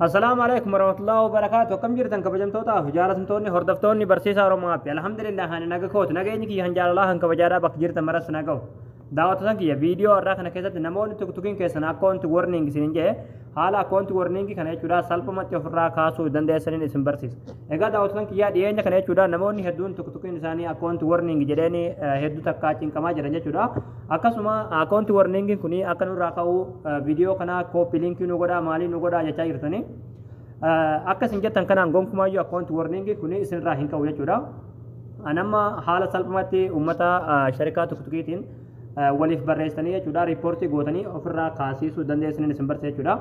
السلام عليكم ورحمة الله وبركاته. كم جرتن كبجمتوتا جالتمتوني هردفتوني برسيسا رومابي الحمد لله هاني ناغا كوت ناغا إنكي هنجال الله هنك بجارا بك جرتن مرس ناغو دعوتان كي فيديو راكنا كيسات نمون تكتوكين كيسن أكونت ورنينج سننجه حالا أكونت ورنينج كان يچودا سالپمت يفرا كاسو دندے سنين اسم برسيس اگا دعوتان كي يا ديين كان يچودا نموني هدون تكتوكين ساني أكونت ورنينج جديني هدو تكاچين كما جرنجه چودا akkasuma account warning kuni akanu rakau video kana copy link nu goda mali nu goda jecha irtani akkas injetan kana gonkuma yu account warning kuni isin ra hinka uya chuda anama hala salpamati ummata sharikatu kutukitin walif barrestani chuda report gotani ofra khasi su dande isin isin barse chuda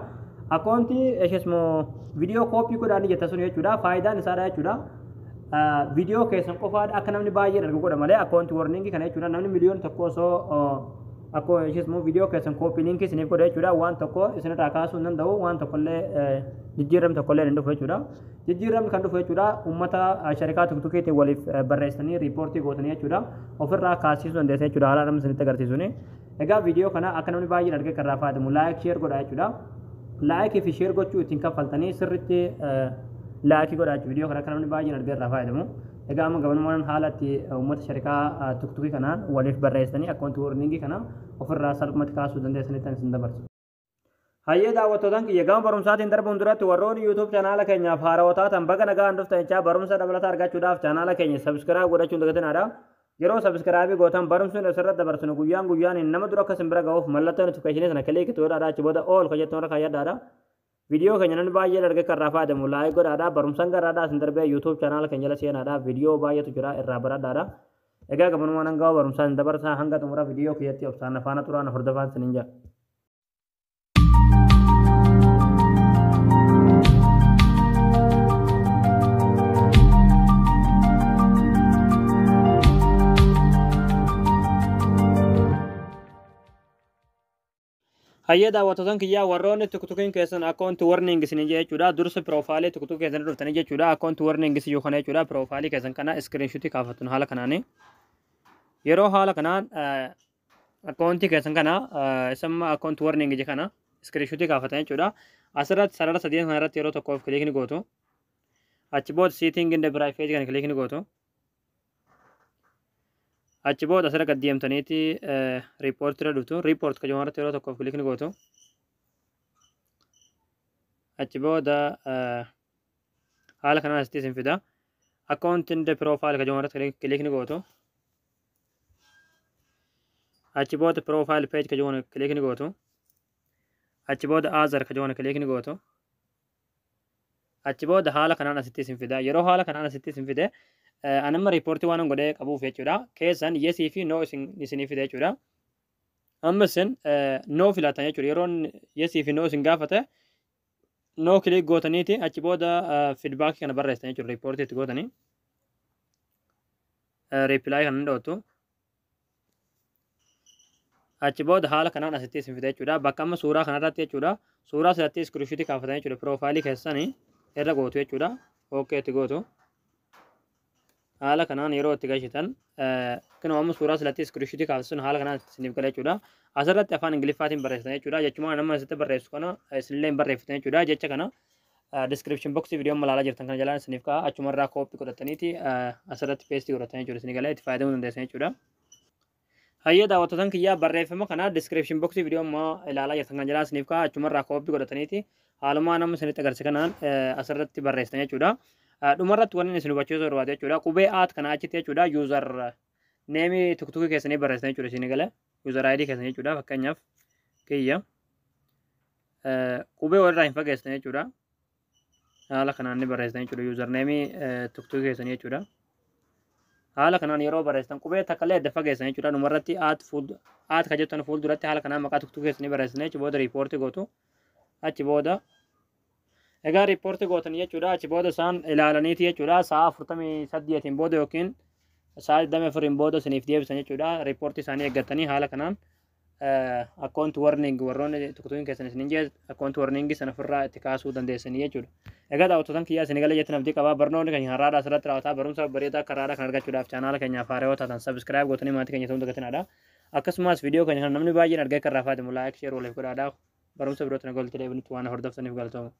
account esmo video copy ko dani jeta sunu chuda faida ni sara chuda video kesan qofaad akka namni baay'ee darbu godha malee account warning kana jechuudha namni miliyoon tokko soo akko ismo video kesan copy link isiniif godha jechuudha waan tokko isinirraa kaasuu hin danda'u waan tokkollee jijjiiram tokkollee hin dhufu jechuudha jijjiiram kan dhufu jechuudha ummata sharikaa tuktukiitiin waliif barreessanii riipoortii gootanii jechuudha ofirraa kaasisuu dandeessa jechuudha haala namni isinitti agarsiisuni egaa video kana akka namni baay'ee dargee kan raafaadamu laayik sheer godha jechuudha laayikii fi sheer gochuu ittiin kaffaltanii sirritti laaki godhaachu video kana kan namni baay'een argaa irraa fayyadamu egaa amma gabanumaan haalatti uummata sharikaa tuktukii kanaan waliif barreessanii akkaawuntii warningii kana ofirraa salphumatti kaasuu dandeessanitti isin dabarsu. Hayyee daawwattootaan kiyya gama barumsaatiin darbuun duratti warroonni YouTube chaanaala keenyaaf haarawwataa tan baga nagaan dhuftan jechaa barumsa dabalataa argachuudhaaf chaanaala keenya subscribe godhachuun dagatinaadha. Yeroo subscribe gootan barumsuun asirratti dabarsinu guyyaan nama dura akka isin bira ga'uuf mallattoo notification sana kilik godhaadha achi booda all kajettoon irra kaayyaadhaadha. Video keenya nan baay'ee dargee kan raafaadamu laayik godhaadha barumsaan garaadhaa isin darbee YouTube channel keenya jala seenaadha video baay'eetu jira irraa baradhaadha egaa gabanumaan hanga barumsaan dabarsaa hanga xumura video kiyatti obsaan afaana turaan hordofaan sinin jira. Hayyee daawwattootaan kiyyaa warroonni tuktukiin keessan account warning isin jechuudha dursa profile tuktuk keessan dhuftanii jechuudha account warning isin yoo kana jechuudha profile keessan kana screenshot kaafatun haala kanaani yeroo haala kanaan account keessan kana isamma account warning je kana screenshot kaafatan jechuudha asirratti sarara sadii kanarratti yeroo tokkoof click ni gootu achi booda setting in the private kan click ni gootu achi booda asirra gad deemtaniiti report irra dhuftu report ka jomarratti yeroo tokkoof click ni gootu achi booda haala kanaan asitti isin fida account in the profile ka jomarratti click ni gootu achi booda profile page ka jomarratti click ni gootu achi booda other ka jomarratti click ni gootu achi booda haala kanaan asitti isin fida yeroo haala kanaan asitti isin fide anamma report waan godhee qabuuf jechuudha keessan yes fi no isiniif fide jechuudha amma isin no filatan jechuudha yeroo yes fi no isin gaafate no click gootaniiti achi booda feedback kana barreessitan jechuudha report itti gootanii reply kan dhootu achi booda haala kanaan asitti isin fide jechuudha bakka amma suuraa kanarratti jechuudha suuraa asirratti screenshot kaafatan jechuudha profile keessanii irra gootu jechuudha okay itti gootu haala kanaan yeroo itti gashitan kan amma suuraa asirratti screenshot kaafatan haala kanaan isiniif gala jechuudha asirratti afaan ingiliffaatiin barreessitan jechuudha jechuudha nama asitti barreessu kana isinillee barreessitan jechuudha jecha kana description box video malaalaa jirtan kana jalaan isiniif ka'a achumarraa copy godhataniiti asirratti paste godhatan jechuudha isin galee itti fayyadamuu dandeessan jechuudha. Hayyee daawwattootaan kiyyaa barreeffama kana description box video ammoo ilaalaa jirtan kana jalaan isiniif ka'a achumarraa copy godhataniiti haalumaa nama isinitti agarsiisa kanaan asirratti barreessitan jechuudha. Dhumarratti waan isin hubachiisuu barbaadu jechuudha qubee aat kana achitti jechuudha user name tuktukii keessanii barreessitan jechuudha isin galee user id keessanii jechuudha fakkeenyaaf kiyya qubee walirraa hin fageessitan jechuudha haala kanaan ni barreessitan jechuudha user name tuktukii keessanii jechuudha haala kanaan yeroo barreessitan qubee takkallee adda fageessan jechuudha dhumarratti aat ka jettan fuulduratti haala kanaan maqaa tuktukii keessanii barreessitan jechuudha booda riipoortii gootu achi booda egaa riipoortii gootanii jechuudha achi booda isaan ilaalaniiti jechuudha sa'a 48 booda yookiin sa'a 24 booda isiniif deebisan jechuudha riipoortii isaanii eeggatanii haala kanaan account warning warroonni tuktukiin keessan isin jee account warning sana ofirraa itti kaasuu dandeessanii jechuudha egaa daawwattootaan kiyyaa isin galee jettan abdii qabaa barnoonni keenya har'aadha asirratti raawwataa barumsa bareedaa akka har'aadha kan argachuudhaaf chaanaala keenyaaf haarawaa taatan subscribe gootanii maatii keenya ta'uu dagatinaadha akkasumas viidiyoo keenya kan namni baay'een argee kan raafaatimu laayik sheer waliif godhaadha barumsa birootti na golti deebinutti waan hordoftaniif galatooma.